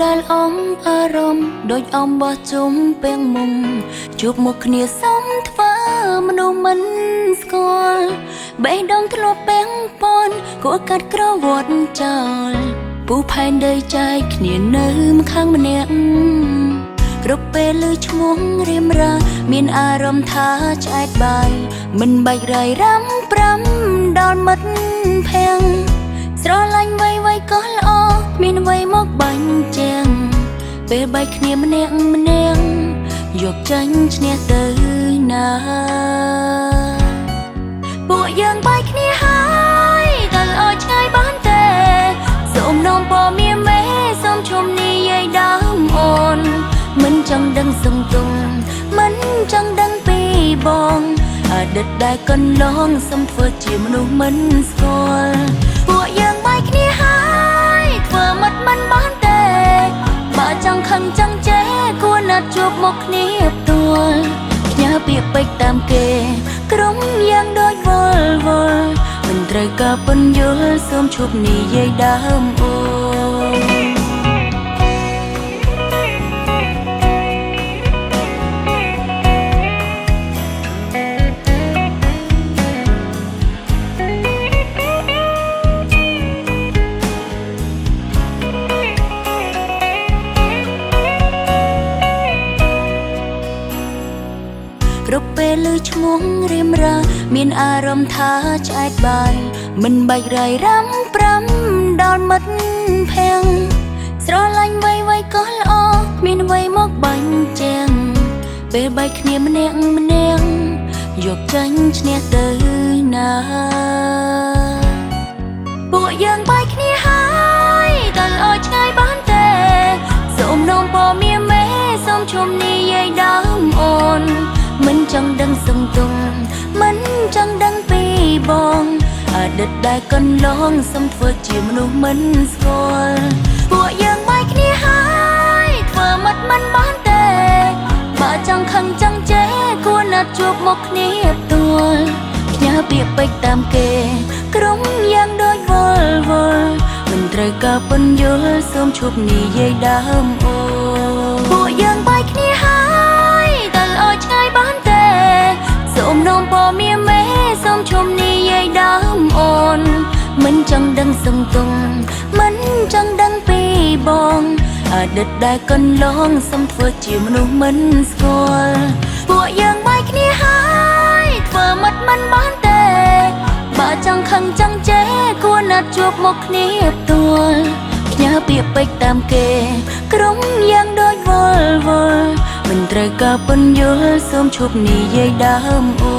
ដែលអមអារម្មណ៍ដូចអំបោះជុំពេងមុំជួបមុខគ្នាសំធ្វើមនុស្សមិនស្គាល់បេះដូងធ្លាប់ពេងពន់គួរកាត់ក្រវត្តចោលពូផែនដីចែកគ្នានៅម្ខាងម្នាក់គ្រប់ពេលឮឈ្មោះរៀមរាមានអារម្មណ៍ថាឆ្អែតបាយមិនបាច់រាយរ៉ាំប្រាំដល់មិត្តភ័ក្តិស្រឡាញ់វ័យក៏ល្អមានវ័យមកបាញ់ជាងពេលបែកគ្នាម្នាក់យកចាញ់ឈ្នះទៅណាពួកយើងបែកគ្នាហើយទៅឲ្យឆ្ងាយបានទេសូមនោមពមានមេសូមជុំនិយាយដើមអូនមិនចង់ដឹងសង្ទុំមិនចង់ដឹងពីបងអតីតដែលកន្លងសូមធ្វើជាមនុស្សមិនស្គាល់ពួកយើងបែកគ្នាហើយធ្វើមិត្តមិនបានទេបើចង់ខឹងចង់ចេះគួរណាត់ជួបមកគ្នាផ្ទាល់ផ្ញើពាក្យពេចន៍តាមគេក្រុមយ៉ាងដូចវល់មិនត្រូវការពន្យល់សូមឈប់និយាយដើមអូគ្រប់ពេលឮឈ្មោះរៀមរាមានអារម្មណ៍ថាឆ្អែតបាយមិនបាច់រាយរ៉ាំប្រាំដល់មិត្តភ័ក្តិស្រឡាញ់វ័យក៏ល្អមានវ័យមកបាញ់ជាងពេលបែកគ្នាម្នាក់យកចាញ់ឈ្នះទៅណាពួកយើងបែកគ្នាហើយទៅឲ្យឆ្ងាយបានទេសូមនោមពមានមេសូមជុំនិយាយដើមអូនមិនចង់ដឹងសង្ទុំមិនចង់ដឹងពីបងអតីតដែលកន្លងសូមធ្វើជាមនុស្សមិនស្គាល់ពួកយើងបែកគ្នាហើយធ្វើមិត្តមិនបានទេបើចង់ខឹងចង់ចេះគួរណាត់ជួបមកគ្នាផ្ទាល់ផ្ញើពាក្យពេចន៍តាមគេក្រុមយ៉ាងដូចវល់មិនត្រូវការពន្យល់សូមឈប់និយាយដើមអូពួកយើងបែកគ្នាហើយទៅឲ្យឆ្ងាយបានទេសូមនោមពមានមេសូមជុំនិយាយដើមអូនមិនចង់ដឹងសង្ទុំមិនចង់ដឹងពីបងអតីតដែលកន្លងសូមធ្វើជាមនុស្សមិនស្គាល់ពួកយើងបែកគ្នាហើយធ្វើមិត្តមិនបានទេបើចង់ខឹងចង់ចេះគួរណាត់ជួបមកគ្នាផ្ទាល់ផ្ញើពាក្យពេចន៍តាមគេក្រុមយ៉ាងដូចវល់មិនត្រូវការពន្យល់សូមឈប់និយាយដើមអូ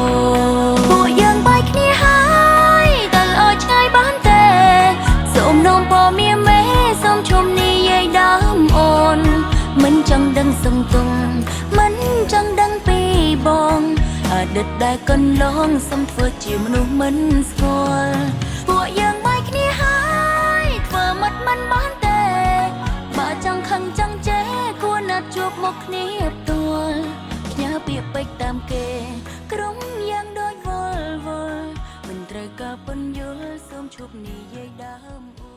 ពួកយើងបែកគ្នាហើយទៅឲ្យឆ្ងាយបានទេសូមនោមពមានមេសូមជុំនិយាយដើមអូនមិនចង់ដឹងសង្ទុំមិនចង់ដឹងពីបងអតីតដែលកន្លងសូមធ្វើជាមនុស្សមិនស្គាល់ពួកយើងបែកគ្នាហើយធ្វើមិត្តមិនបានទេបើចង់ខឹងចង់ចេះគួរណាត់ជួបមកគ្នាផ្ទាល់ផ្ញើពាក្យពេចន៍តាមគេក្រុមយ៉ាងដូចវល់មិនត្រូវការពន្យល់សូមឈប់និយាយដើម